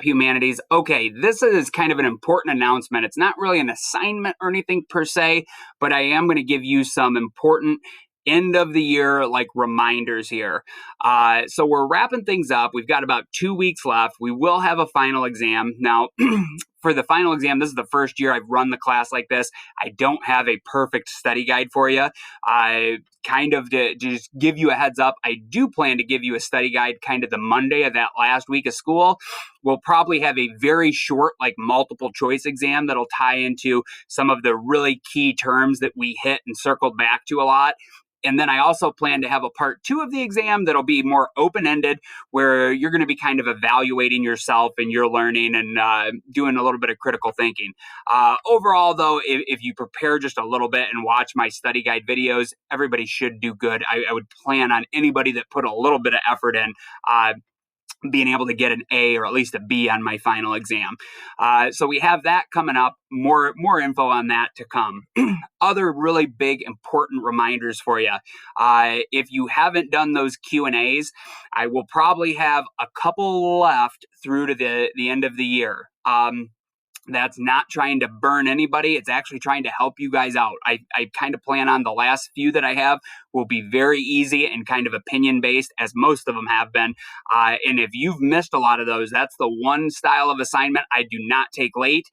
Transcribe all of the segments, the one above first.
Humanities. Okay, this is kind of an important announcement. It's not really an assignment or anything per se, but I am going to give you some important end of the year like reminders here. So we're wrapping things up. We've got about 2 weeks left. We will have a final exam. Now, for the final exam, this is the first year I've run the class like this. I don't have a perfect study guide for you. I kind of to just give you a heads up, I do plan to give you a study guide kind of the Monday of that last week of school. We'll probably have a very short, like multiple choice exam that'll tie into some of the really key terms that we hit and circled back to a lot. And then I also plan to have a part 2 of the exam that'll be more open-ended, where you're going to be kind of evaluating yourself and your learning and doing a little bit of critical thinking. Overall, though, if you prepare just a little bit and watch my study guide videos, everybody should do good. I would plan on anybody that put a little bit of effort in being able to get an A or at least a B on my final exam. So we have that coming up. More info on that to come. Other really big important reminders for you. If you haven't done those Q&As, I will probably have a couple left through to the end of the year. That's not trying to burn anybody. It's actually trying to help you guys out. I kind of plan on the last few that I have will be very easy and kind of opinion based, as most of them have been. And if you've missed a lot of those, that's the one style of assignment I do not take late.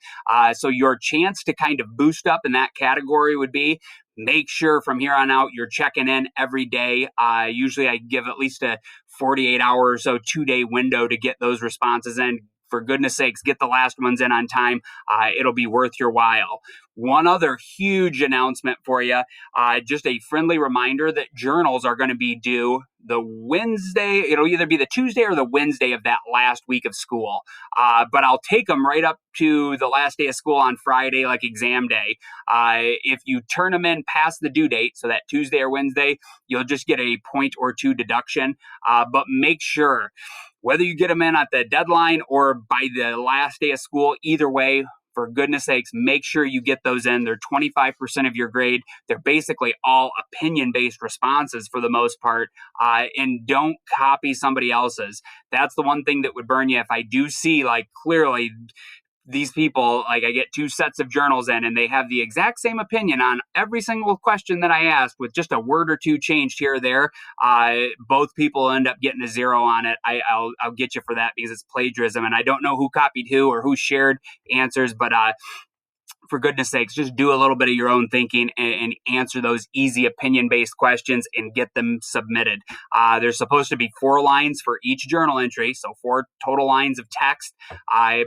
So your chance to kind of boost up in that category would be, make sure from here on out you're checking in every day. Usually I give at least a 48-hour or so 2-day window to get those responses in. For goodness sakes, get the last ones in on time. It'll be worth your while. One other huge announcement for you, just a friendly reminder that journals are going to be due the Wednesday. It'll either be the Tuesday or the Wednesday of that last week of school. But I'll take them right up to the last day of school on Friday, like exam day. If you turn them in past the due date, so that Tuesday or Wednesday, you'll just get a point or two deduction. But make sure, whether you get them in at the deadline or by the last day of school, either way, for goodness sakes, make sure you get those in. They're 25% of your grade. They're basically all opinion-based responses for the most part, and don't copy somebody else's. That's the one thing that would burn you. If I do see, like, clearly these people, like, I get 2 sets of journals in and they have the exact same opinion on every single question that I asked with just a word or two changed here or there, both people end up getting a 0 on it. I'll get you for that because it's plagiarism, and I don't know who copied who or who shared answers, but for goodness sakes, just do a little bit of your own thinking and answer those easy opinion-based questions and get them submitted. There's supposed to be 4 lines for each journal entry, so 4 total lines of text,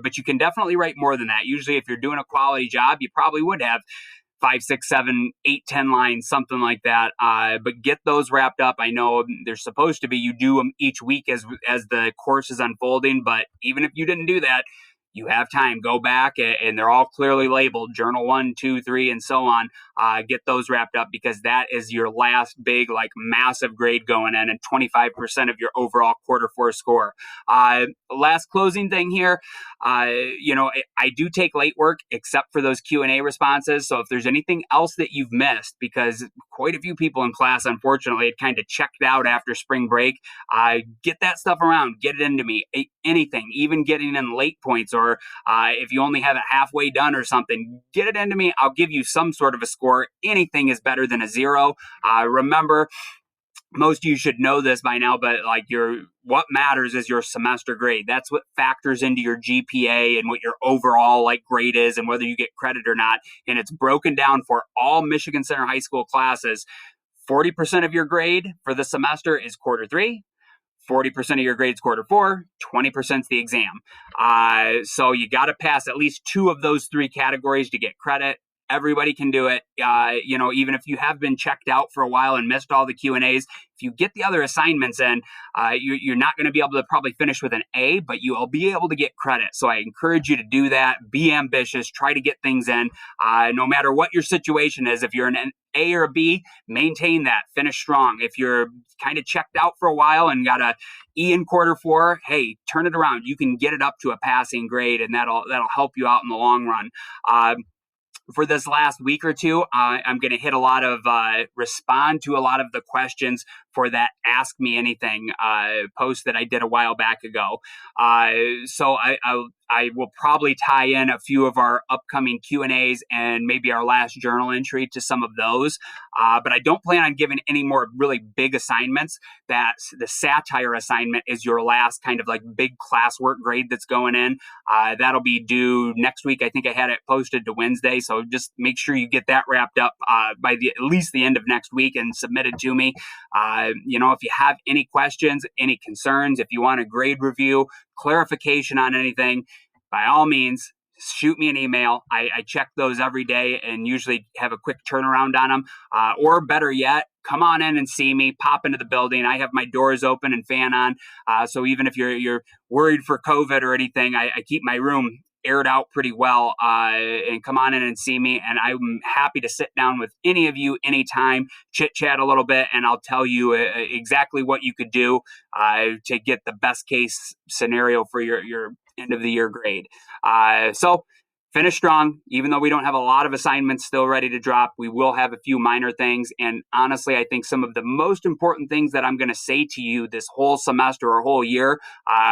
but you can definitely write more than that. Usually if you're doing a quality job, you probably would have 5, 6, 7, 8, 10 lines, something like that. But get those wrapped up. I know they're supposed to be, you do them each week as the course is unfolding, but even if you didn't do that, you have time. Go back and they're all clearly labeled, journal 1, 2, 3, and so on. Get those wrapped up because that is your last big, like, massive grade going in and 25% of your overall quarter 4 score. Last closing thing here, I do take late work except for those Q&A responses. So if there's anything else that you've missed, because quite a few people in class, unfortunately, had kind of checked out after spring break, get that stuff around, get it into me. Anything, even getting in late points, or if you only have it halfway done or something, get it into me. I'll give you some sort of a score. Anything is better than a 0. Remember, most of you should know this by now, but like, what matters is your semester grade. That's what factors into your GPA and what your overall like grade is and whether you get credit or not. And it's broken down for all Michigan Center High School classes. 40% of your grade for the semester is quarter 3. 40% of your grades quarter 4, 20% is the exam. So you got to pass at least 2 of those 3 categories to get credit. Everybody can do it. Even if you have been checked out for a while and missed all the Q&As, if you get the other assignments in, you're not going to be able to probably finish with an A, but you'll be able to get credit. So I encourage you to do that. Be ambitious. Try to get things in. No matter what your situation is, if you're an A or a B, maintain that. Finish strong. If you're kind of checked out for a while and got a E in quarter 4, hey, turn it around. You can get it up to a passing grade, and that'll help you out in the long run. For this last week or two, I'm going to respond to a lot of the questions for that Ask Me Anything post that I did a while back ago. So I will probably tie in a few of our upcoming Q&As and maybe our last journal entry to some of those. But I don't plan on giving any more really big assignments. That the satire assignment is your last kind of like big classwork grade that's going in. That'll be due next week. I think I had it posted to Wednesday. So just make sure you get that wrapped up by at least the end of next week and submit it to me. If you have any questions, any concerns, if you want a grade review, clarification on anything, by all means, shoot me an email. I check those every day and usually have a quick turnaround on them. Or better yet, come on in and see me, pop into the building. I have my doors open and fan on. So even if you're worried for COVID or anything, I keep my room aired out pretty well, and come on in and see me. And I'm happy to sit down with any of you anytime, chit chat a little bit, and I'll tell you exactly what you could do to get the best case scenario for your end of the year grade. So finish strong. Even though we don't have a lot of assignments still ready to drop, we will have a few minor things. And honestly, I think some of the most important things that I'm going to say to you this whole semester or whole year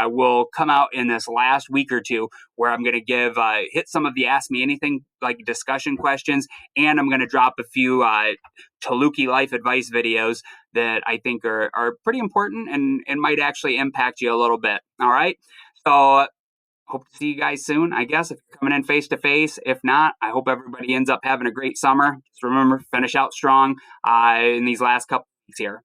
will come out in this last week or two, where I'm going to hit some of the Ask Me Anything like discussion questions, and I'm going to drop a few Taluki life advice videos that I think are pretty important and might actually impact you a little bit. All right. So hope to see you guys soon, I guess, if you're coming in face to face. If not, I hope everybody ends up having a great summer. Just remember, finish out strong in these last couple weeks here.